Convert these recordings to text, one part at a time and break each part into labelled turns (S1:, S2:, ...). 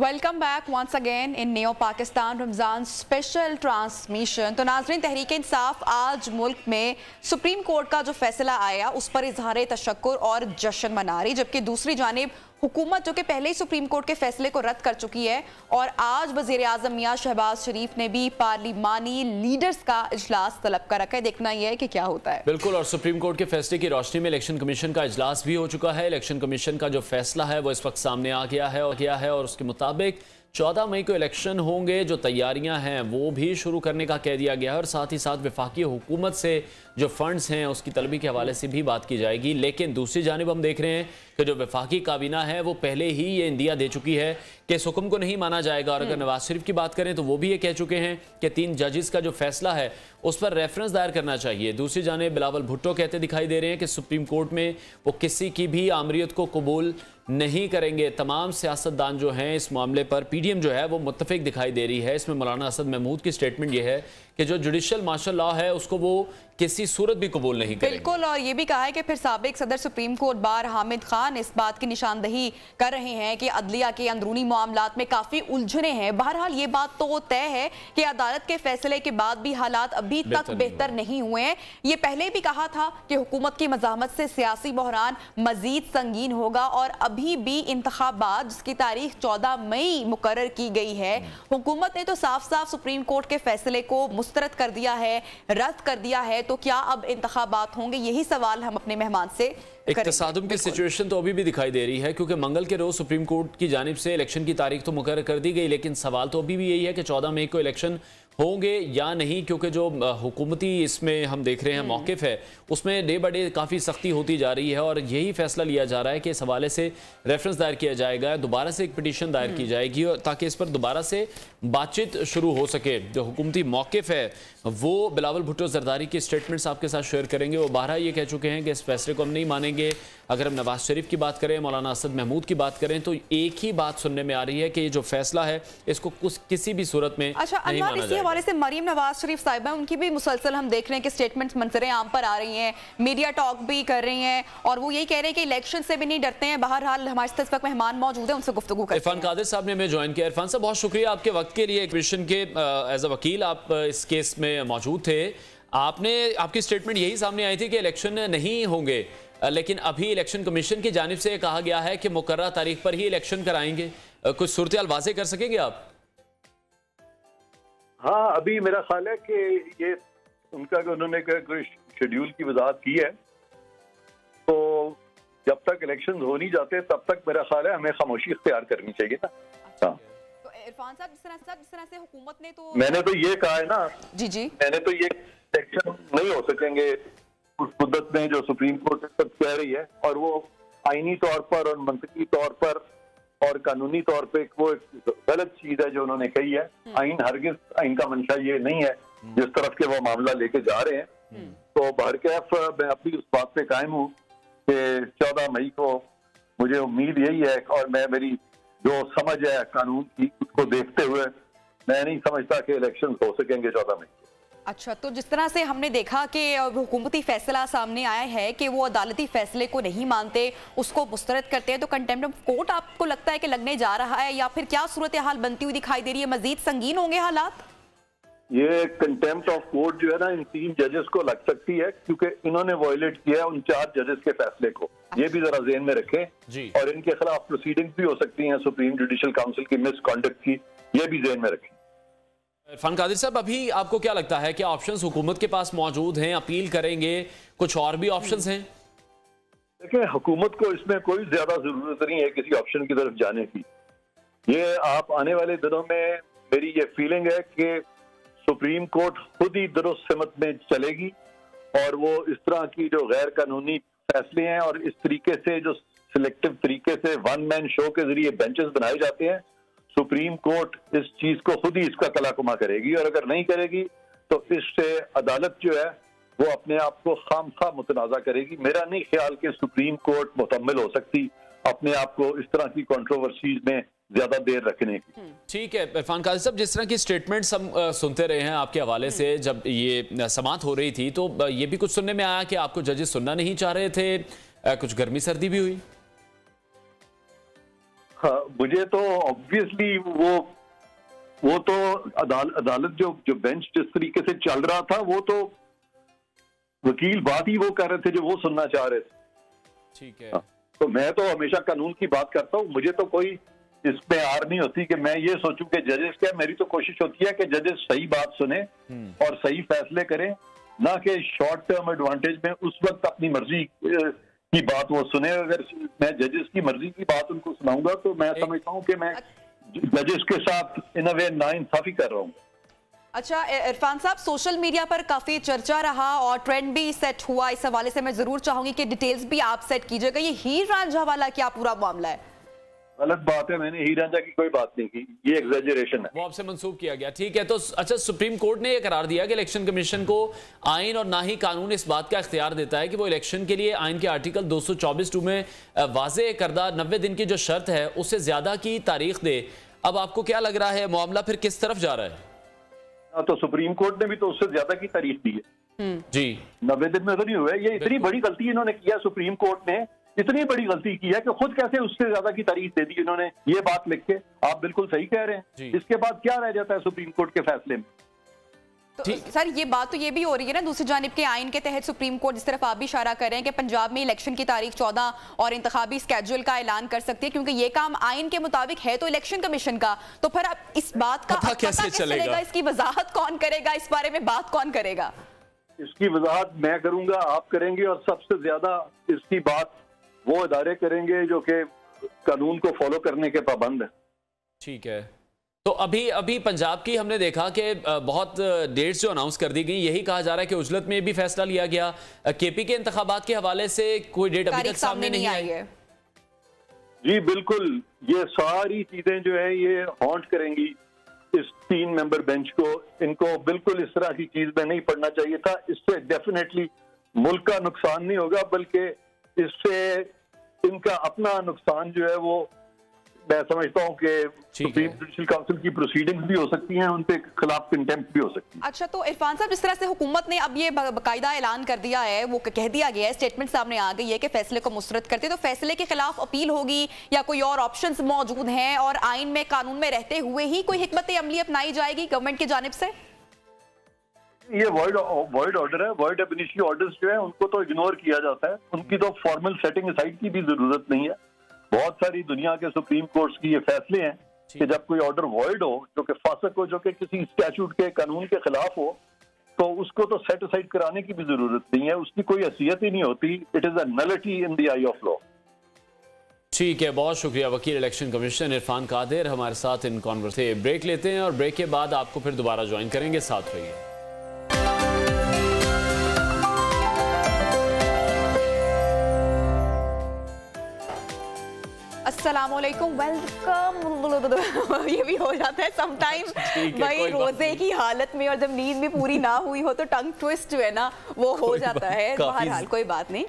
S1: Welcome back once again in Neo Pakistan Ramzan special transmission. तो नाज़रीन, तहरीक इंसाफ आज मुल्क में सुप्रीम कोर्ट का जो फैसला आया उस पर इजहार तशक्कुर और जश्न मना रही, जबकि दूसरी जानिब हुकूमत जो कि पहले ही सुप्रीम कोर्ट के फैसले को रद्द कर चुकी है और आज वज़ीर आज़म मियां शहबाज शरीफ ने भी पार्लिमानी लीडर्स का इजलास तलब कर रखा है। देखना यह है कि क्या होता है।
S2: बिल्कुल, और सुप्रीम कोर्ट के फैसले की रोशनी में इलेक्शन कमीशन का इजलास भी हो चुका है। इलेक्शन कमीशन का जो फैसला है वो इस वक्त सामने आ गया है और उसके मुताबिक 14 मई को इलेक्शन होंगे। जो तैयारियां हैं वो भी शुरू करने का कह दिया गया है और साथ ही साथ वफाकी हुकूमत से जो फंड्स हैं उसकी तलबी के हवाले से भी बात की जाएगी। लेकिन दूसरी जानिब हम देख रहे हैं कि जो वफाकी काबीना है वो पहले ही ये इंदिया दे चुकी है कि इस हुक्म को नहीं माना जाएगा। और अगर नवाज शरीफ की बात करें तो वो भी ये कह चुके हैं कि 3 जजेस का जो फैसला है उस पर रेफरेंस दायर करना चाहिए। दूसरी जानिब बिलावल भुट्टो कहते दिखाई दे रहे हैं कि सुप्रीम कोर्ट में वो किसी की भी आमरीत को कबूल नहीं करेंगे। तमाम सियासतदान जो हैं इस मामले पर पीडीएम जो है वो मुत्तफिक दिखाई दे रही है। इसमें मौलाना असद महमूद की स्टेटमेंट ये है कि जो जुडिशल मार्शल लॉ है उसको वो किसी सूरत भी कबूल नहीं करेंगे।
S1: बिल्कुल, और ये भी कहा है कि फिर साबिक सदर supreme court bar Hamid Khan इस बात की निशानदही कर रहे हैं कि अदलिया के अंदरूनी मामलात में काफी उलझने हैं। बहरहाल ये बात तो तय है कि अदालत के फैसले के बाद भी हालात अभी तक बेहतर नहीं हुए हैं। ये पहले भी कहा था कि हुकूमत की मज़ाहमत से सियासी बहरान मजीद संगीन होगा और अभी भी इंतखाबात जिसकी तारीख 14 मई मुकर्रर की गई है, हुकूमत ने तो साफ साफ सुप्रीम कोर्ट के फैसले को मुस्तरद कर दिया है, रद्द कर दिया है। तो क्या अब इंतखाबात होंगे? यही सवाल हम अपने मेहमान से
S2: एक तसादुम की सिचुएशन तो अभी भी दिखाई दे रही है, क्योंकि मंगल के रोज सुप्रीम कोर्ट की जानिब से इलेक्शन की तारीख तो मुकर्रर कर दी गई, लेकिन सवाल तो अभी भी यही है कि 14 मई को इलेक्शन होंगे या नहीं, क्योंकि जो हुकूमती इसमें हम देख रहे हैं मौक़िफ़ है उसमें डे बाय डे काफ़ी सख्ती होती जा रही है। और यही फैसला लिया जा रहा है कि इस हवाले से रेफरेंस दायर किया जाएगा, दोबारा से एक पिटीशन दायर की जाएगी और ताकि इस पर दोबारा से बातचीत शुरू हो सके। जो हुकूमती मौक़िफ़ है वो बिलावल भुट्टो जरदारी की स्टेटमेंट्स आपके साथ शेयर करेंगे। वो बारहा ये कह चुके हैं कि इस फैसले को हम नहीं मानेंगे। अगर हम नवाज शरीफ की बात करें, मौलाना असद महमूद की बात करें, तो एक ही बात सुनने में आ रही है कि ये जो फैसला है इसको किसी भी सूरत में नहीं माना जाएगा।
S1: हवाले से मरीम नवाज शरीफ साहिबा, उनकी भी मुसलसल हम देख रहे हैं कि स्टेटमेंट्स मंजरे आम पर आ रही हैं, मीडिया टॉक भी कर रही हैं और वो यही कह रहे हैं कि इलेक्शन से भी नहीं डरते हैं। बहरहाल हमारे साथ इस वक्त मेहमान मौजूद है, उनसे गुफ्तगू करते हैं।
S2: इरफान कादिर साहब ने हमें ज्वाइन किया। इरफान साहब, बहुत शुक्रिया आपके वक्त के लिए। कमीशन के एज अ वकील आप इस केस में मौजूद थे। आपकी स्टेटमेंट यही सामने आई थी कि इलेक्शन नहीं होंगे, लेकिन अभी इलेक्शन कमीशन की जानिब से कहा गया है कि मुकर्रर तारीख पर ही इलेक्शन कराएंगे। कुछ सूरत-ए-हाल वाज़ेह कर सकेंगे आप?
S3: हाँ, अभी मेरा ख्याल है कि ये उनका उन्होंने कोई शेड्यूल की वजाहत की है, तो जब तक इलेक्शन हो नहीं जाते तब तक मेरा ख्याल है हमें खामोशी इख्तियार करनी चाहिए ना। हाँ,
S1: तो इरफान साहब, जिस तरह से हुकूमत ने तो
S3: मैंने तो ये कहा है ना,
S1: जी
S3: मैंने तो ये इलेक्शन नहीं हो सकेंगे उस मुद्दत में जो सुप्रीम कोर्ट कह रही है, और वो आईनी तौर पर और मंतकी तौर पर और कानूनी तौर पे वो एक गलत चीज है जो उन्होंने कही है। आइन का मंशा ये नहीं है जिस तरफ के वो मामला लेके जा रहे हैं। तो बहरकैफ मैं अपनी उस बात पे कायम हूँ कि 14 मई को मुझे उम्मीद यही है, और मेरी जो समझ है कानून की उसको देखते हुए मैं नहीं समझता कि इलेक्शन हो सकेंगे 14 मई।
S1: अच्छा, तो जिस तरह से हमने देखा कि हुकूमती फैसला सामने आया है कि वो अदालती फैसले को नहीं मानते, उसको मुस्तरद करते हैं, तो कंटेम्प्ट ऑफ कोर्ट आपको लगता है कि लगने जा रहा है या फिर क्या सूरत हाल बनती हुई दिखाई दे रही है? मजीद संगीन होंगे हालात?
S3: ये कंटेम्प्ट ऑफ कोर्ट जो है ना, इन 3 जजेस को लग सकती है, क्योंकि इन्होंने वायलेट किया है उन 4 जजेस के फैसले को। ये भी जरा ज़हन में रखें
S2: जी।
S3: और इनके खिलाफ प्रोसीडिंग्स भी हो सकती हैं सुप्रीम जुडिशल काउंसिल की मिसकॉन्डक्ट की, ये भी ज़हन में रखें।
S2: इरफान कादिर साहब, अभी आपको क्या लगता है कि ऑप्शंस हुकूमत के पास मौजूद हैं? अपील करेंगे? कुछ और भी ऑप्शंस हैं?
S3: देखिए, हुकूमत को इसमें कोई ज्यादा जरूरत नहीं है किसी ऑप्शन की तरफ जाने की। ये आप आने वाले दिनों में, मेरी ये फीलिंग है कि सुप्रीम कोर्ट खुद ही दुरुस्त सिमत में चलेगी और वो इस तरह की जो गैर कानूनी फैसले हैं और इस तरीके से जो सिलेक्टिव तरीके से वन मैन शो के जरिए बेंचेस बनाए जाते हैं, सुप्रीम कोर्ट इस चीज को खुद ही इसका तलाकुमा करेगी। और अगर नहीं करेगी तो इससे अदालत जो है वो अपने आप को खामखा मुतनाज़ा करेगी। मेरा नहीं ख्याल कि सुप्रीम कोर्ट मुकम्मल हो सकती अपने आप को इस तरह की कंट्रोवर्सीज में ज्यादा देर रखने की।
S2: ठीक है इरफान कादिर साहब, जिस तरह की स्टेटमेंट्स हम सुनते रहे हैं आपके हवाले से, जब ये समाअत हो रही थी तो ये भी कुछ सुनने में आया कि आपको जजेस सुनना नहीं चाह रहे थे, कुछ गर्मी सर्दी भी हुई?
S3: हाँ, मुझे तो ऑब्वियसली वो तो अदालत जो बेंच जिस तरीके से चल रहा था, वो तो वकील बात ही वो कर रहे थे जो वो सुनना चाह रहे थे।
S2: ठीक है।
S3: तो मैं तो हमेशा कानून की बात करता हूँ, मुझे तो कोई इसमें आर नहीं होती कि मैं ये सोचूं कि जजेस क्या, मेरी तो कोशिश होती है कि जजेस सही बात सुने और सही फैसले करें, ना कि शॉर्ट टर्म एडवांटेज में उस वक्त अपनी मर्जी की बात वो सुने। अगर मैं जजेस की मर्जी की बात उनको सुनाऊंगा तो मैं समझता हूँ कि मैं जजेस के साथ इन अ वे नाइंसाफी कर रहा हूँ।
S1: अच्छा इरफान साहब, सोशल मीडिया पर काफी चर्चा रहा और ट्रेंड भी सेट हुआ, इस हवाले से मैं जरूर चाहूंगी कि डिटेल्स भी आप सेट कीजिएगा। ये हीर रांझा वाला क्या पूरा मामला है?
S3: गलत बात है, मैंने हीर रांझा की कोई बात नहीं की, ये एग्जैजरेशन है,
S2: वो आपसे मंसूब किया गया। ठीक है, तो अच्छा, सुप्रीम कोर्ट ने यह करार दिया कि इलेक्शन कमीशन को आइन और ना ही कानून इस बात का इख्तियार देता है कि वो इलेक्शन के लिए आइन के आर्टिकल 224(2) में वाज़े करदा 90 दिन की जो शर्त है उससे ज्यादा की तारीख दे। अब आपको क्या लग रहा है, मामला फिर किस तरफ जा रहा है?
S3: तो सुप्रीम कोर्ट ने भी तो उससे ज्यादा की तारीख दी है
S2: जी,
S3: 90 दिन में तो नहीं हुआ। ये इतनी बड़ी गलती इन्होंने किया, सुप्रीम कोर्ट ने इतनी बड़ी गलती की है कि खुद कैसे उससे ज्यादा की तारीख दे दी इन्होंने, ये बात लिख के। आप बिल्कुल सही कह रहे हैं, इसके बाद क्या रह जाता है सुप्रीम कोर्ट के फैसले में?
S1: तो सर ये बात तो ये भी हो रही है ना दूसरी जानिब के आइन के तहत सुप्रीम कोर्ट जिस तरफ आप भी इशारा कर रहे हैं कि पंजाब में इलेक्शन की तारीख 14 और इंतखाबी स्केड्यूल का ऐलान कर सकती है, क्योंकि ये काम आइन के मुताबिक है तो इलेक्शन कमीशन का। तो फिर अब इस बात का पता कैसे चलेगा? इसकी वजाहत कौन करेगा? इस बारे में बात कौन करेगा?
S3: इसकी वजाहत मैं करूंगा, आप करेंगे, और सबसे ज्यादा इसकी बात वो इदारे करेंगे जो कि कानून को फॉलो करने के पाबंद है।
S2: ठीक है, तो अभी पंजाब की हमने देखा कि बहुत डेट्स जो अनाउंस कर दी गई, यही कहा जा रहा है कि उजलत में भी फैसला लिया गया। केपी के इंतखाबात के हवाले से कोई डेट अभी तक सामने नहीं आई है।
S3: जी बिल्कुल, ये सारी चीजें जो है ये हॉन्ट करेंगी इस 3 मेंबर बेंच को। इनको बिल्कुल इस तरह की चीज में नहीं पढ़ना चाहिए था। इससे डेफिनेटली मुल्क का नुकसान नहीं होगा, बल्कि इससे इनका अपना नुकसान जो है वो मैं समझता हूँ कि सुप्रीम जुडिशल काउंसिल की प्रोसीडिंग्स भी हो सकती हैं, उनके खिलाफ कंटेम्प्ट भी हो सकती है।
S1: अच्छा, तो इरफान साहब, जिस तरह से हुकूमत ने अब ये बाकायदा ऐलान कर दिया है, वो कह दिया गया है, स्टेटमेंट सामने आ गई है कि फैसले को मुस्तरद करते, तो फैसले के खिलाफ अपील होगी या कोई और ऑप्शंस मौजूद हैं और आइन में कानून में रहते हुए ही कोई हिकमत अमली अपनाई जाएगी गवर्नमेंट की जानिब से?
S3: ये वर्ड ऑर्डर है, वर्ड एब इनिशियो ऑर्डर्स जो है उनको तो इग्नोर किया जाता है, उनकी तो फॉर्मल सेटिंग असाइड की भी जरूरत नहीं है। बहुत सारी दुनिया के सुप्रीम कोर्ट्स की ये फैसले हैं कि जब कोई ऑर्डर वॉइड हो, जो कि फासक हो, जो कि किसी स्टैट्यूट के कानून के खिलाफ हो, तो उसको तो सेट असाइड कराने की भी जरूरत नहीं है, उसकी कोई हैसियत ही नहीं होती। It is a nullity in the I of law.
S2: ठीक है, बहुत शुक्रिया वकील इलेक्शन कमीशन इरफान कादिर हमारे साथ इन कॉन्वर्सेशन। ब्रेक लेते हैं और ब्रेक के बाद आपको फिर दोबारा ज्वाइन करेंगे, साथ रहिए।
S1: अस्सलामुअलैकुम, वेलकम। ये भी हो जाता है समटाइम भाई, रोजे की हालत में और जब नींद भी पूरी ना हुई हो तो टंग ट्विस्ट जो है ना वो हो जाता है। बहरहाल कोई बात नहीं,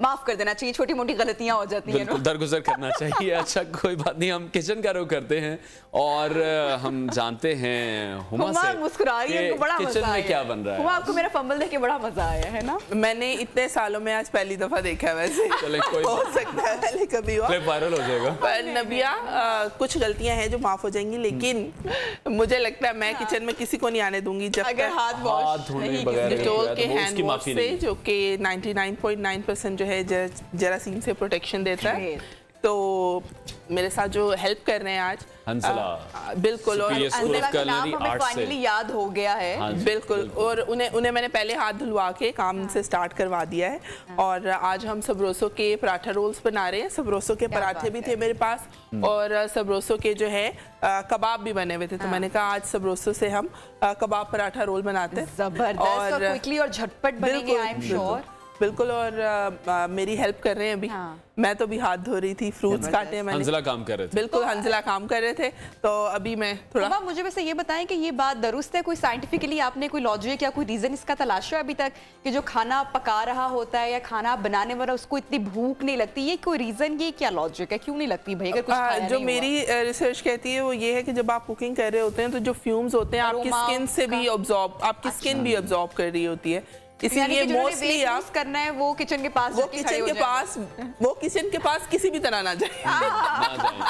S1: माफ कर देना चाहिए, छोटी मोटी गलतियां हो जाती हैं,
S2: दरगुजर करना चाहिए। अच्छा कोई बात नहीं, हम किचन का रुख करते हैं और हम जानते हैं हुमा से
S1: मुस्कुरा रही है, बड़ा
S2: किचन में क्या बन रहा है।
S1: हुमा, आपको मेरा फंबल देख के बड़ा मजा आया है ना?
S4: मैंने इतने सालों में आज पहली दफा देखा है, वैसे हो सकता है पहले कभी
S2: वायरल हो जाएगा।
S4: पर नबिया कुछ गलतियां हैं जो माफ हो जाएंगी, लेकिन मुझे लगता है मैं किचन में किसी को नहीं आने दूंगी जब
S1: अगर हाथ वॉश
S4: डिटॉल के हैंड वॉश से, जो कि 99.9% जो है जरासीम से प्रोटेक्शन देता है। तो मेरे साथ जो हेल्प कर रहे हैं आज
S2: हंसला,
S4: बिल्कुल, और
S1: हमें फाइनली याद हो गया है,
S4: बिल्कुल, और उन्हें मैंने पहले हाथ धुलवा के काम से स्टार्ट करवा दिया है। और आज हम सबरोसो के पराठा रोल्स बना रहे हैं। सबरोसो के पराठे भी थे मेरे पास और सबरोसो के जो है कबाब भी बने हुए थे, तो मैंने कहा आज सबरोसो से हम कबाब पराठा रोल बनाते हैं।
S1: जबरदस्त और क्विकली और झटपट बनेंगे, आई एम श्योर।
S4: बिल्कुल, और मेरी हेल्प कर रहे हैं अभी। मैं तो भी हाथ धो रही थी, फ्रूट्स काटे मैंने।
S2: हंसला काम कर रहे थे।
S4: बिल्कुल, हंसला काम कर रहे थे, तो अभी मैं थोड़ा।
S1: मुझे वैसे ये बताएं कि ये बात दुरुस्त है, कोई साइंटिफिकली आपने कोई लॉजिक या कोई रीजन इसका तलाशा अभी तक कि जो खाना पका रहा होता है या खाना बनाने वाला उसको इतनी भूख नहीं लगती, ये कोई रीजन, ये क्या लॉजिक है, क्यों नहीं लगती भाई? अगर कुछ
S4: जो मेरी रिसर्च कहती है वो ये है कि जब आप कुकिंग कर रहे होते हैं तो जो फ्यूम्स होते हैं आपकी स्किन से भी ऑब्जॉर्ब, आपकी स्किन भी ऑब्जॉर्ब कर रही होती है। इसीलिए मोस्टली आप
S1: करना है वो किचन के पास,
S4: वो किचन के पास किसी भी तरह ना जाए।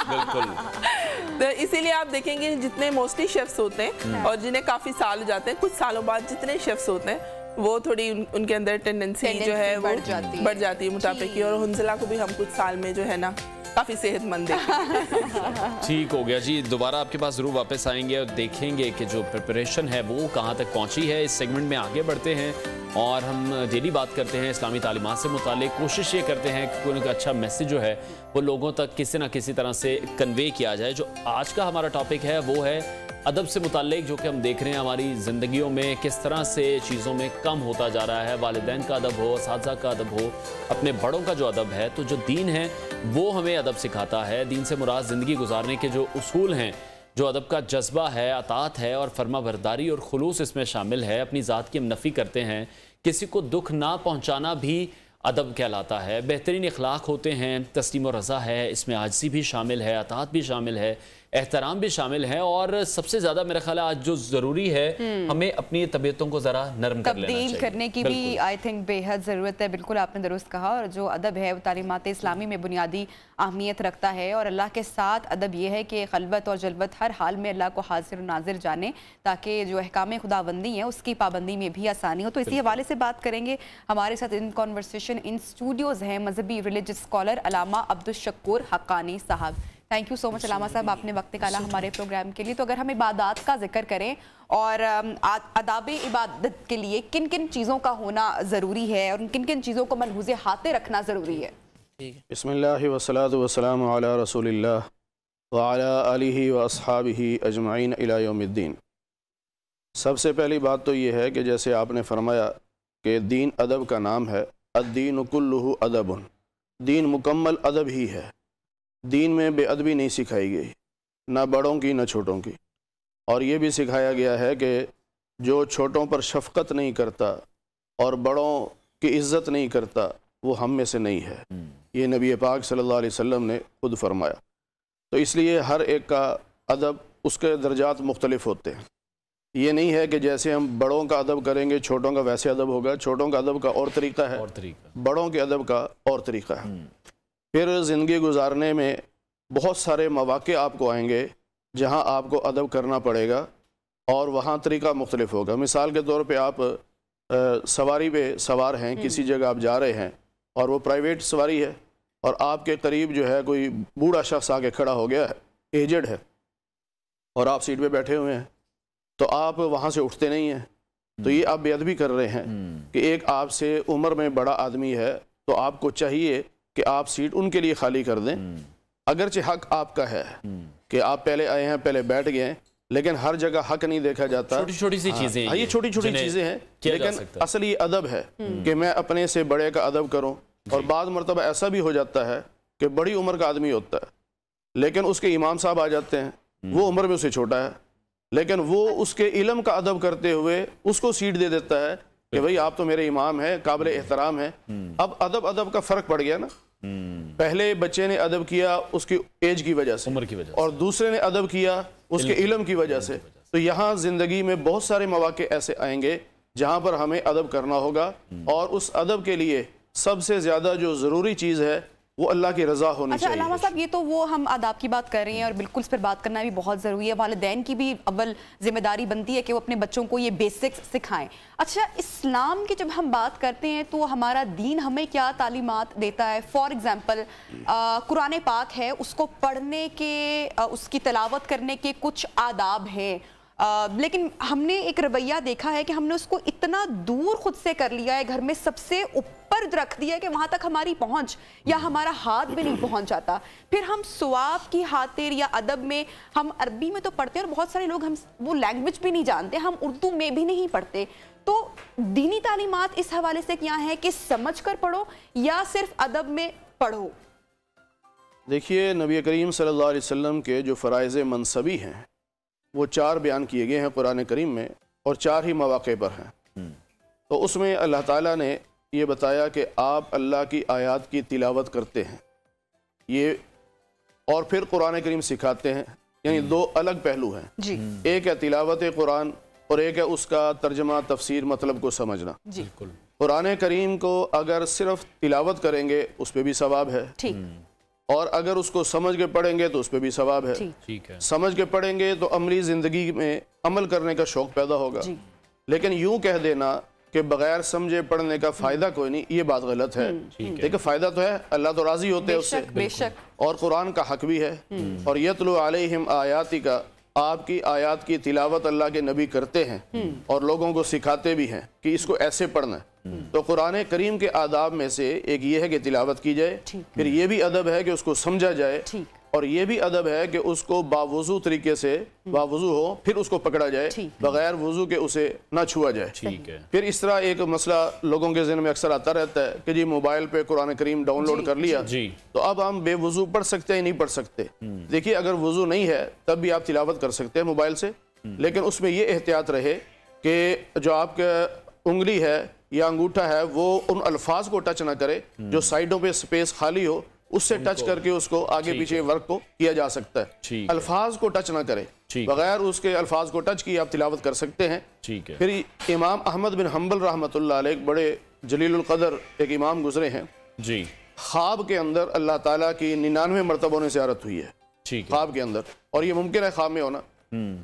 S2: बिल्कुल।
S4: तो इसीलिए आप देखेंगे जितने मोस्टली शेफ्स होते हैं और जिन्हें काफी साल हो जाते हैं, कुछ सालों बाद जितने शेफ्स होते हैं वो थोड़ी उनके अंदर टेंडेंसी जो है वो बढ़ जाती है मोटापे की। और हुंजला को भी हम कुछ साल में जो है ना काफी सेहतमंद है।
S2: ठीक हो गया जी, दोबारा आपके पास जरूर वापस आएंगे और देखेंगे कि जो प्रिपरेशन है वो कहाँ तक पहुँची है। इस सेगमेंट में आगे बढ़ते हैं और हम डेली बात करते हैं इस्लामी तालीमात से मुतालिक। कोशिश ये करते हैं कि कोई अच्छा मैसेज जो है वो लोगों तक किसी ना किसी तरह से कन्वे किया जाए। जो आज का हमारा टॉपिक है वो है अदब से मुताल्लिक, जो कि हम देख रहे हैं हमारी ज़िंदगियों में किस तरह से चीज़ों में कम होता जा रहा है। वालिदैन का अदब हो, असातिज़ा का अदब हो, अपने बड़ों का जो अदब है, तो जो दीन है वो हमें अदब सिखाता है। दीन से मुराद ज़िंदगी गुजारने के जो उसूल हैं, जो अदब का जज्बा है, अतात है और फर्मा बरदारी और खुलूस इसमें शामिल है। अपनी ज़ात की हम नफ़ी करते हैं, किसी को दुख ना पहुँचाना भी अदब कहलाता है। बेहतरीन इखलाक होते हैं, तस्लीम और रज़ा है, इसमें आजिज़ी भी शामिल है, अतात भी शामिल है, एहतराम भी शामिल है। और सबसे ज़्यादा मेरा ख्याल है आज जो ज़रूरी है हमें अपनी तबीयतों को ज़रा नरम कर लेना चाहिए,
S1: तब्दील करने की भी आई थिंक बेहद ज़रूरत है। बिल्कुल आपने दुरुस्त कहा। और जो अदब है वो तालीमात इस्लामी में बुनियादी अहमियत रखता है। और अल्लाह के साथ अदब यह है कि खलवत और जलवत हर हाल में अल्लाह को हाजिर नाजिर जाने, ताकि जो अहकाम खुदाबंदी है उसकी पाबंदी में भी आसानी हो। तो इसी हवाले से बात करेंगे। हमारे साथ इन कॉन्वर्सेशन इन स्टूडियोज़ हैं मजहबी रिलीजियस स्कॉलर अल्लामा अब्दुल शकूर हक्कानी साहब। थैंक यू सो मच अल्लामा साहब, आपने वक्त निकाला हमारे प्रोग्राम के लिए। तो अगर हम इबादत का जिक्र करें और आदाब इबादत के लिए किन किन चीज़ों का होना ज़रूरी है और किन किन चीज़ों को मलहूज़े हाथे रखना ज़रूरी है?
S5: बिस्मिल्लाह वस्सलातु वस्सलामु अला रसूलिल्लाह व अला आलिहि व अस्हाबिहि अजमाइन इला यौमिद्दीन। सबसे पहली बात तो ये है कि जैसे आपने फरमाया कि दीन अदब का नाम है, अद्दीन कुल्लुहु अदबुन, दीन मुकम्मल अदब ही है। दीन में बेअदबी नहीं सिखाई गई, ना बड़ों की ना छोटों की। और ये भी सिखाया गया है कि जो छोटों पर शफ़क़त नहीं करता और बड़ों की इज़्ज़त नहीं करता वो हम में से नहीं है। ये नबी पाक सल्लल्लाहु अलैहि वसल्लम ने खुद फरमाया। तो इसलिए हर एक का अदब, उसके दर्जात मुख्तलिफ होते हैं। ये नहीं है कि जैसे हम बड़ों का अदब करेंगे छोटों का वैसे अदब होगा। छोटों का अदब का और तरीक़ा है, बड़ों के अदब का और तरीक़ा है। फिर ज़िंदगी गुजारने में बहुत सारे मौक़े आपको आएंगे जहां आपको अदब करना पड़ेगा और वहां तरीक़ा मुख्तलिफ होगा। मिसाल के तौर पे आप सवारी पे सवार हैं, किसी जगह आप जा रहे हैं और वो प्राइवेट सवारी है और आपके करीब जो है कोई बूढ़ा शख्स आके खड़ा हो गया है, एजड है, और आप सीट पे बैठे हुए हैं, तो आप वहाँ से उठते नहीं हैं। तो ये आप बेअदबी कर रहे हैं कि एक आपसे उम्र में बड़ा आदमी है तो आपको चाहिए कि आप सीट उनके लिए खाली कर दें। अगरचे हक आपका है कि आप पहले आए हैं, पहले बैठ गए, लेकिन हर जगह हक नहीं देखा जाता।
S2: छोटी छोटी सी चीजें,
S5: ये छोटी छोटी चीजें हैं, लेकिन असल ये अदब है कि मैं अपने से बड़े का अदब करूं। और बाद मरतबा ऐसा भी हो जाता है कि बड़ी उम्र का आदमी होता है लेकिन उसके इमाम साहब आ जाते हैं, वो उम्र में उससे छोटा है, लेकिन वो उसके इल्म का अदब करते हुए उसको सीट दे देता है कि भाई आप तो मेरे इमाम हैं, काबिल एहतराम है। अब अदब का फर्क पड़ गया ना। पहले बच्चे ने अदब किया उसकी एज की वजह से,
S2: उम्र की वजह से,
S5: और दूसरे ने अदब किया उसके इल्म की वजह से। तो यहाँ जिंदगी में बहुत सारे मौके ऐसे आएंगे जहाँ पर हमें अदब करना होगा। और उस अदब के लिए सबसे ज्यादा जो जरूरी चीज है वो अल्लाह की रज़ा होनी चाहिए।
S1: अल्लामा साहब, ये तो वो हम आदाब की बात कर रहे हैं और बिल्कुल इस पर बात करना भी बहुत ज़रूरी है। वालिदैन की भी अव्वल जिम्मेदारी बनती है कि वो अपने बच्चों को ये बेसिक्स सिखाएं। अच्छा, इस्लाम की जब हम बात करते हैं तो हमारा दीन हमें क्या तालीमात देता है? फॉर एग्जांपल कुरान पाक है, उसको पढ़ने के, उसकी तिलावत करने के कुछ आदाब हैं, लेकिन हमने एक रवैया देखा है कि हमने उसको इतना दूर खुद से कर लिया है, घर में सबसे ऊपर रख दिया है कि वहां तक हमारी पहुंच या हमारा हाथ भी नहीं पहुंच जाता। फिर हम सवाब की खातिर या अदब में हम अरबी में तो पढ़ते हैं और बहुत सारे लोग हम वो लैंग्वेज भी नहीं जानते, हम उर्दू में भी नहीं पढ़ते। तो दीनी तालीमात इस हवाले से क्या है कि समझ कर पढ़ो या सिर्फ अदब में पढ़ो?
S5: देखिए, नबी करीम सल्लल्लाहु अलैहि वसल्लम के जो फ़राइज़ मनसबी हैं वो 4 बयान किए गए हैं कुरान करीम में, और 4 ही मौक़े पर हैं। तो उसमें अल्लाह ताला ने ये बताया कि आप अल्लाह की आयत की तिलावत करते हैं ये, और फिर कुरान करीम सिखाते हैं। यानी 2 अलग पहलू हैं जी। एक है तिलावत कुरान और एक है उसका तर्जमा, तफसीर, मतलब को समझना।
S1: जी
S5: कुरान करीम को अगर सिर्फ तिलावत करेंगे उस पर भी सवाब है,
S1: ठीक,
S5: और अगर उसको समझ के पढ़ेंगे तो उस पर भी सवाब है।
S2: ठीक है।
S5: समझ के पढ़ेंगे तो अमली ज़िंदगी में अमल करने का शौक़ पैदा होगा, लेकिन यूं कह देना कि बगैर समझे पढ़ने का फ़ायदा कोई नहीं, ये बात गलत है। देखिए फ़ायदा तो है, अल्लाह तो राज़ी होते हैं उससे,
S1: बेशक,
S5: और कुरान का हक भी है। और यतलु अलैहिम आयाति का, आपकी आयात की तिलावत अल्लाह के नबी करते हैं और लोगों को सिखाते भी हैं कि इसको ऐसे पढ़ना है। तो कुरान करीम के आदाब में से एक ये है कि तिलावत की जाए, फिर ये भी अदब है कि उसको समझा जाए, और ये भी अदब है कि उसको बावुज़ू तरीके से, बावुज़ू हो फिर उसको पकड़ा जाए, बगैर वुज़ू के उसे ना छुआ जाए।
S2: ठीक है।
S5: फिर इस तरह एक मसला लोगों के ज़हन में अक्सर आता रहता है कि जी मोबाइल पे कुरान करीम डाउनलोड कर लिया, तो अब हम बेवुज़ू पढ़ सकते हैं, नहीं पढ़ सकते। देखिए अगर वुज़ू नहीं है तब भी आप तिलावत कर सकते हैं मोबाइल से, लेकिन उसमें ये एहतियात रहे कि जो आपका उंगली है या अंगूठा है वो उन अल्फाज को टच ना करे जो साइडों पे स्पेस खाली हो, उससे टच करके उसको आगे पीछे वर्क को किया जा सकता है। अल्फाज को टच ना करे, बगैर उसके अल्फाज को टच किए आप तिलावत कर सकते हैं।
S2: ठीक है।
S5: फिर इमाम अहमद बिन हम्बल रहमतुल्लाह अलैह एक बड़े जलीलुल कदर एक इमाम गुजरे हैं
S2: जी,
S5: ख्वाब के अंदर अल्लाह ताला की 99 मरतबों ने ज़ियारत हुई है ख्वाब के अंदर, और ये मुमकिन है ख्वाब में होना।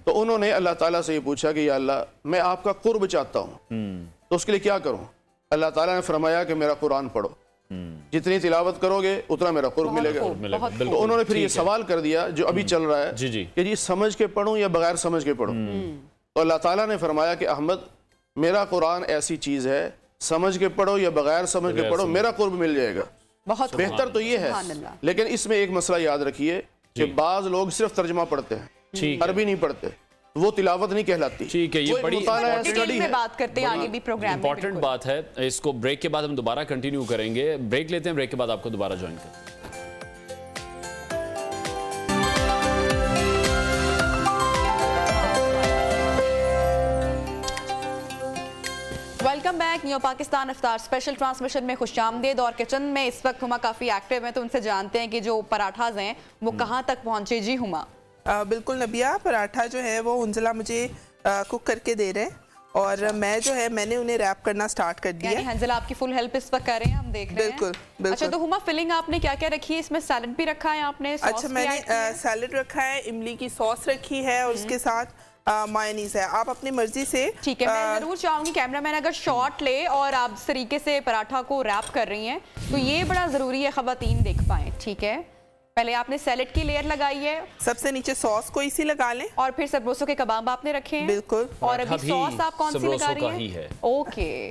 S5: तो उन्होंने अल्लाह ताला से ये पूछा कि या अल्लाह मैं आपका कुर्ब चाहता हूँ, तो उसके लिए क्या करूँ? अल्लाह ताला ने फरमाया कि मेरा कुरान पढ़ो, जितनी तिलावत करोगे उतना मेरा कुर्ब मिलेगा। तो उन्होंने फिर ये सवाल कर दिया जो अभी चल रहा है कि जी समझ के पढ़ूं या बगैर समझ के पढ़ूं? तो अल्लाह ताला ने फरमाया कि अहमद मेरा कुरान ऐसी चीज है, समझ के पढ़ो या बगैर समझ के पढ़ो मेरा कुर्ब मिल जाएगा। बहुत बेहतर तो ये है, लेकिन इसमें एक मसला याद रखिए कि बाज लोग सिर्फ तर्जमा पढ़ते हैं, अरबी नहीं पढ़ते, वो तिलावत नहीं कहलाती। ठीक है, ये बड़ी
S1: बात करते हैं आगे भी प्रोग्राम में।
S2: इंपॉर्टेंट बात है, इसको ब्रेक के बाद हम दोबारा कंटिन्यू करेंगे। ब्रेक लेते हैं, ब्रेक के बाद आपको दोबारा ज्वाइन करें।
S1: Welcome back. न्यू पाकिस्तान इफ्तार स्पेशल ट्रांसमिशन में खुशामदीद। और किचन में इस वक्त हुमा काफ़ी एक्टिव हैं, तो उनसे जानते हैं कि जो पराठाज हैं वो कहाँ तक पहुँचे। जी हुमा।
S4: बिल्कुल नबिया, पराठा जो है वो उंजला मुझे कुक करके दे रहे हैं, और मैं जो है मैंने उन्हें रैप करना स्टार्ट कर दिया।
S1: हंजला आपकी फुल हेल्प इस वक्त कर रहे हैं, हम देख रहे हैं। बिल्कुल। अच्छा, तो हुमा फिलिंग आपने क्या क्या रखी है? इसमें सैलेड भी रखा है आपने?
S4: अच्छा, मैंने सैलेड रखा है, इमली की सॉस रखी है, और उसके साथ मायोनीज है। आप अपनी मर्जी से। ठीक है, मैं जरूर चाहूंगी कैमरामैन अगर शॉट ले और आप इस तरीके से पराठा को रैप कर रही हैं तो ये बड़ा जरूरी है खवातीन देख पाए। ठीक है, पहले आपने सैलेड की लेयर लगाई है, सबसे नीचे सॉस को इसी लगा लें, और फिर सबरोसो के कबाब आपने रखे हैं। बिल्कुल। और अभी सॉस आप कौन सी लगा रही है? ओके।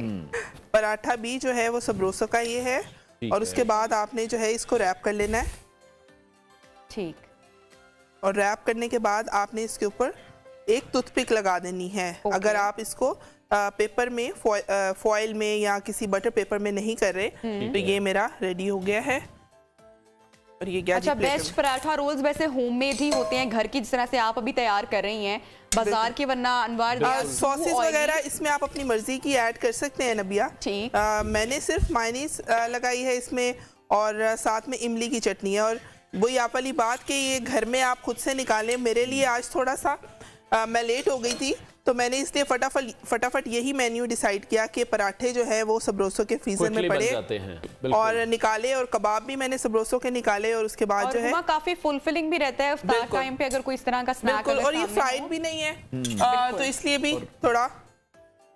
S4: पराठा भी जो है वो सबरोसो का ये है, और उसके बाद आपने जो है इसको रैप कर लेना है। ठीक। और रैप करने के बाद आपने इसके ऊपर एक टूथपिक लगा देनी है। अगर आप इसको पेपर में फॉइल में या किसी बटर पेपर में नहीं कर रहे तो ये मेरा रेडी हो गया है। और ये अच्छा, बेस्ट पराठा रोल्स वैसे होममेड ही होते हैं, घर की, जिस तरह से आप अभी तैयार कर रही हैं, बाजार के वरना अनवार सॉसेस वगैरह इसमें आप अपनी मर्जी की ऐड कर सकते हैं नबिया। ठीक। मैंने सिर्फ मायोनीज लगाई है इसमें, और साथ में इमली की चटनी है। और वही आप वाली बात कि ये घर में आप खुद से निकालें। मेरे लिए आज थोड़ा सा मैं लेट हो गई थी, तो मैंने इसलिए फटाफट यही मेन्यू डिसाइड किया कि पराठे जो है वो सबरोसो के फ्रीजर में पड़े और निकाले, और कबाब भी मैंने सबरोसो के निकाले, और उसके बाद जो है काफी फुलफिलिंग भी रहता है इफ्तार टाइम पे अगर कोई इस तरह का स्नैक। और ये फ्राइड भी नहीं है, तो इसलिए भी थोड़ा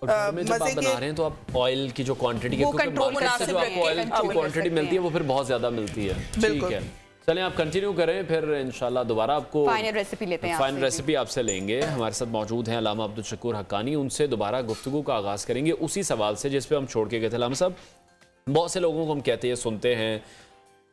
S2: मजे बना रहे हैं, तो आप ऑयल की जो क्वांटिटी है, मार्केट से जो आपको ऑयल की क्वांटिटी मिलती है वो फिर बहुत ज्यादा मिलती है। ठीक है, चलें आप कंटिन्यू करें, फिर इंशाल्लाह दोबारा आपको फाइनल रेसिपी लेते हैं। फाइनल रेसिपी आपसे लेंगे। हमारे साथ मौजूद हैं अल्लामा अब्दुल शकूर हक्कानी, उनसे दोबारा गुफ्तगू का आगाज़ करेंगे उसी सवाल से जिस पे हम छोड़ के गए थे। अल्लामा साहब, बहुत से लोगों को हम कहते हैं, सुनते हैं,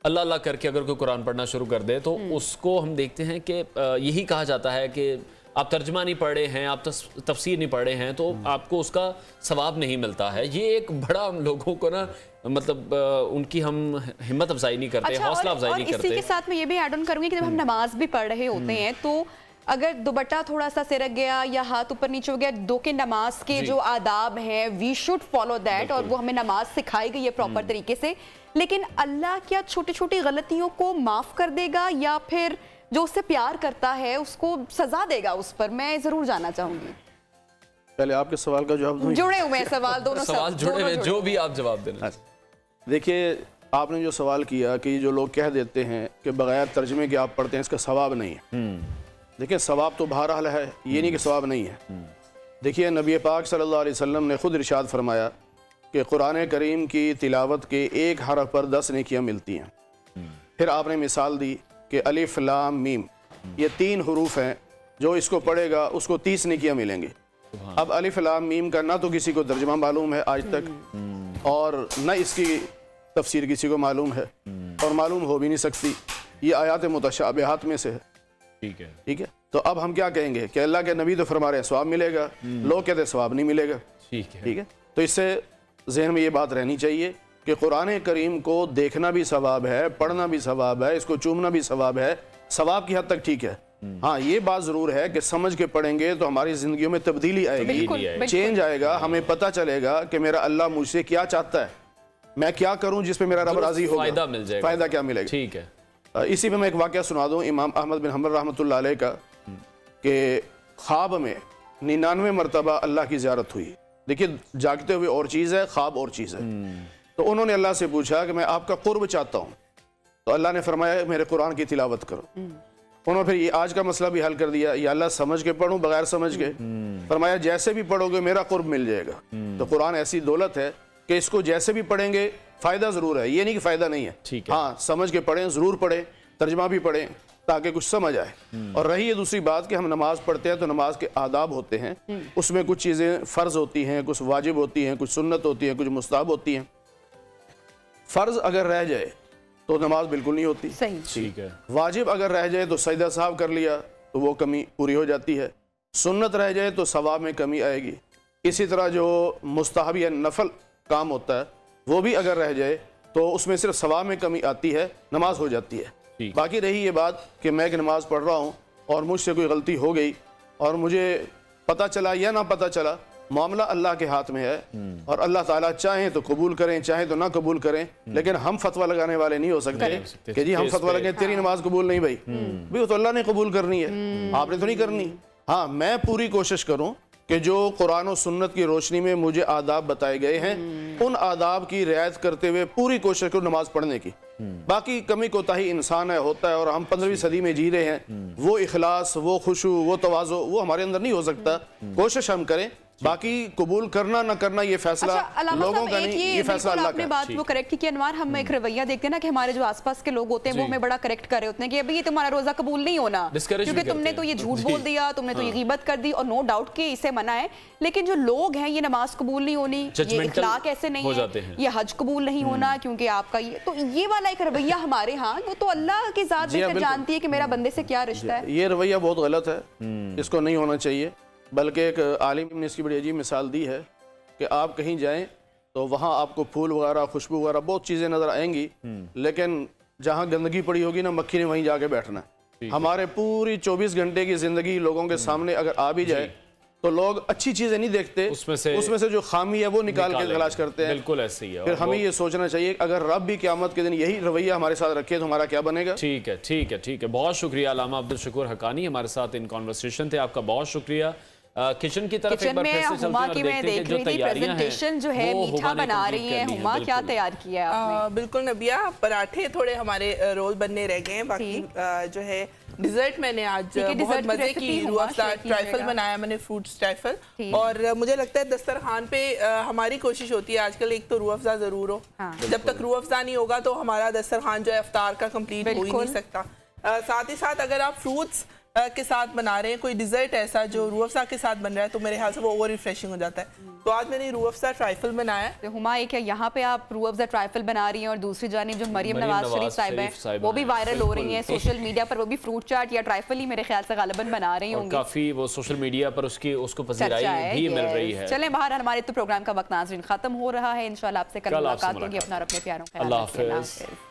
S2: अल्लाह अल्लाह करके अगर कोई कुरान पढ़ना शुरू कर दे तो उसको हम देखते हैं कि यही कहा जाता है कि आप तर्जमा नहीं पढ़ रहे हैं, आप तफसीर नहीं पढ़ रहे हैं, तो आपको उसका सवाब नहीं मिलता है। ये एक बड़ा लोगों को ना, मतलब उनकी हम हिम्मत अफजाई नहीं करते, हौसला अफजाई नहीं करते।
S1: इसी के साथ मैं ये भी ऐड ऑन करूंगी कि जब हम नमाज भी पढ़ रहे होते हैं तो अगर दुपट्टा थोड़ा सा सिरक गया या हाथ ऊपर नीचे हो गया, दो के नमाज के जो आदाब हैं वी शुड फॉलो दैट, और वो हमें नमाज सिखाई गई है प्रॉपर तरीके से। लेकिन अल्लाह क्या छोटी छोटी गलतियों को माफ कर देगा या फिर जो उससे प्यार करता है उसको सजा देगा उस पर? मैं जरूर जानना चाहूंगी।
S5: पहले आपके सवाल का जवाब दूं।
S1: जुड़े हुए सवाल दोनों
S2: सवाल जुड़े हुए, जो भी आप जवाब देना।
S5: देखिए, आपने जो सवाल किया कि जो लोग कह देते हैं कि बगैर तर्जमे के आप पढ़ते हैं, इसका सवाब नहीं है। देखिए, सवाब तो बहरहाल है, ये नहीं कि सवाब नहीं है। देखिए, नबी पाक सल्लल्लाहु अलैहि वसल्लम ने खुद इरशाद फरमाया कि कुरान करीम की तिलावत के एक हरफ पर 10 नेकियां मिलती हैं। फिर आपने मिसाल दी कि अलिफ लाम मीम, ये 3 हरूफ हैं, जो इसको पढ़ेगा उसको 30 नेकियां मिलेंगी। अब अलिफ लाम मीम का ना तो किसी को तर्जमा मालूम है आज तक, और न इसकी तफसीर किसी को मालूम है, और मालूम हो भी नहीं सकती। ये आयात मुतशाबिहात में से है। ठीक है, तो अब हम क्या कहेंगे कि अल्लाह के नबी तो फरमा रहे हैं सवाब मिलेगा, लोग कहते हैं सवाब नहीं मिलेगा। ठीक है, तो इससे जहन में ये बात रहनी चाहिए कि कुरान करीम को देखना भी सवाब है, पढ़ना भी सवाब है, इसको चूमना भी सवाब है। सवाब की हद तक ठीक है। हाँ, ये बात जरूर है कि समझ के पढ़ेंगे तो हमारी जिंदगियों में तब्दीली आएगी, चेंज आएगा। हमें पता चलेगा कि मेरा अल्लाह मुझसे क्या चाहता है, मैं क्या करूं जिसपे मेरा रब राजी होगा, फायदा मिल जाएगा, फायदा क्या मिलेगा। ठीक है, इसी पे मैं एक वाकया सुना दूं इमाम अहमद बिन हंबल रहमतुल्लाह अलैह का, कि ख्वाब में 99 मरतबा अल्लाह की ज़ियारत हुई। देखिए, जागते हुए और चीज़ है, ख्वाब और चीज़ है। तो उन्होंने अल्लाह से पूछा कि मैं आपका कुर्ब चाहता हूँ, तो अल्लाह ने फरमाया मेरे कुरान की तिलावत करो। उन्होंने फिर ये आज का मसला भी हल कर दिया, या अल्लाह समझ के पढ़ूं बगैर समझ के, फरमाया जैसे भी पढ़ोगे मेरा कुर्ब मिल जाएगा। तो कुरान ऐसी दौलत है कि इसको जैसे भी पढ़ेंगे फ़ायदा ज़रूर है, ये नहीं कि फ़ायदा नहीं है। हाँ, समझ के पढ़ें, ज़रूर पढ़ें, तर्जमा भी पढ़ें ताकि कुछ समझ आए। और रही ये दूसरी बात कि हम नमाज पढ़ते हैं तो नमाज के आदाब होते हैं, उसमें कुछ चीज़ें फ़र्ज़ होती हैं, कुछ वाजिब होती हैं, कुछ सुन्नत होती हैं, कुछ मुस्ताहब होती हैं। फ़र्ज़ अगर रह जाए तो नमाज बिल्कुल नहीं होती।
S1: सही,
S2: ठीक है।
S5: वाजिब अगर रह जाए तो सजदा साहब कर लिया तो वो कमी पूरी हो जाती है। सुन्नत रह जाए तो सवाब में कमी आएगी। इसी तरह जो मुस्ताहब या नफल काम होता है वो भी अगर रह जाए तो उसमें सिर्फ सवाब में कमी आती है, नमाज हो जाती है। बाकी रही ये बात कि मैं एक नमाज पढ़ रहा हूँ और मुझसे कोई गलती हो गई और मुझे पता चला या ना पता चला, मामला अल्लाह के हाथ में है, और अल्लाह ताला चाहें तो कबूल करें, चाहें तो ना कबूल करें। लेकिन हम फतवा लगाने वाले नहीं हो सकते कि जी हम फतवा लगाएं तेरी नमाज कबूल नहीं भाई, वो तो अल्लाह ने कबूल करनी है, आपने तो नहीं करनी। हाँ, मैं पूरी कोशिश करूँ कि जो कुरान और सुन्नत की रोशनी में मुझे आदाब बताए गए हैं उन आदाब की रियायत करते हुए पूरी कोशिश करूँ नमाज पढ़ने की। बाकी कमी कोताही इंसान है, होता है, और हम 15वीं सदी में जी रहे हैं। वो इखलास, वो खुशू, वो तवाज़ो वो हमारे अंदर नहीं हो सकता। कोशिश हम करें, बाकी कबूल करना ना करना ये फैसला लोगों का नहीं, ये फैसला अल्लाह का।
S1: बात वो करेक्ट की अनवार, हम एक रवैया देखते हैं ना कि हमारे जो आसपास के लोग होते हैं वो हमें बड़ा करेक्ट कर रहे होते हैं कि अभी ये तुम्हारा रोजा कबूल नहीं होना क्योंकि तुमने तो ये झूठ बोल दिया, तुमने तो ये गीबत कर दी, और नो डाउट कि इसे मना है। लेकिन जो लोग हैं ये नमाज कबूल नहीं होनी, ये इखलाक ऐसे नहीं है, ये हज कबूल नहीं होना क्योंकि आपका ये, तो ये वाला एक रवैया हमारे यहाँ, वो तो अल्लाह की जात बेहतर जानती है कि मेरा बंदे से क्या रिश्ता है।
S5: ये रवैया बहुत गलत है, इसको नहीं होना चाहिए। बल्कि एक आलिम ने इसकी बड़ी अजीब मिसाल दी है कि आप कहीं जाएं तो वहाँ आपको फूल वगैरह, खुशबू वगैरह बहुत चीज़ें नज़र आएंगी, लेकिन जहाँ गंदगी पड़ी होगी ना, मक्खी ने वहीं जाके बैठना है। हमारे पूरी 24 घंटे की ज़िंदगी लोगों के सामने अगर आ भी जाए तो लोग अच्छी चीज़ें नहीं देखते, उसमें से जो खामी है वो निकाल के तलाश करते हैं।
S2: बिल्कुल ऐसे ही है।
S5: फिर हमें ये सोचना चाहिए अगर रब भी क़यामत के दिन यही रवैया हमारे साथ रखे तो हमारा क्या बनेगा।
S2: ठीक है, ठीक है, ठीक है। बहुत शुक्रिया अल्लामा अब्दुल शकूर हक्कानी, हमारे साथ इन कॉन्वर्सेशन थे, आपका बहुत शुक्रिया। किचन की तरफ एक बार फिर से चलते हैं और देखते हैं कि जो तैयारियां हैं
S1: जो है मीठा बना रही है, हुमा क्या तैयार किया है आपने?
S4: बिल्कुल नबिया, पराठे थोड़े हमारे रोल बनने रह गए हैं, बाकी जो है डिजर्ट मैंने आज बहुत मजे की रूह अफ़ज़ा ट्राइफल बनाया, मैंने फ्रूट्स ट्राइफल। और मुझे लगता है दस्तरखान पे हमारी कोशिश होती है आजकल एक तो रूह अफ़ज़ा जरूर हो, जब तक रूह अफ़ज़ा नहीं होगा तो हमारा दस्तरखान जो है इफ्तार का कंप्लीट हो ही नहीं सकता। साथ ही साथ अगर आप फ्रूट्स के साथ बना रहे हैं कोई डिजर्ट ऐसा जो रूह अफ़ज़ा के साथ बन रहा है तो मेरे ख्याल से वो ओवर रिफ्रेशिंग हो जाता है। तो आज मैंने रूह अफ़ज़ा ट्राइफल बनाया।
S1: तो हुमा, एक है यहाँ पे आप रूह अफ़ज़ा ट्राइफल बना रही हैं और दूसरी जानिब जो मरियम नवाज शरीफ साहिब है वो भी वायरल हो रही हैं सोशल मीडिया पर, वो भी फ्रूट चाट या ट्राइफल ही मेरे ख्याल से गालिबन बना रही होंगी।
S2: काफी वो सोशल मीडिया पर उसको पसीराई भी मिल रही है।
S1: चलें बाहर, हमारे तो प्रोग्राम का वक्त नाज़रीन खत्म हो रहा है। इंशाल्लाह आपसे कल मुलाकात होगी। अपना और अपने प्यारों का ख्याल रखिए। अल्लाह हाफ़िज़।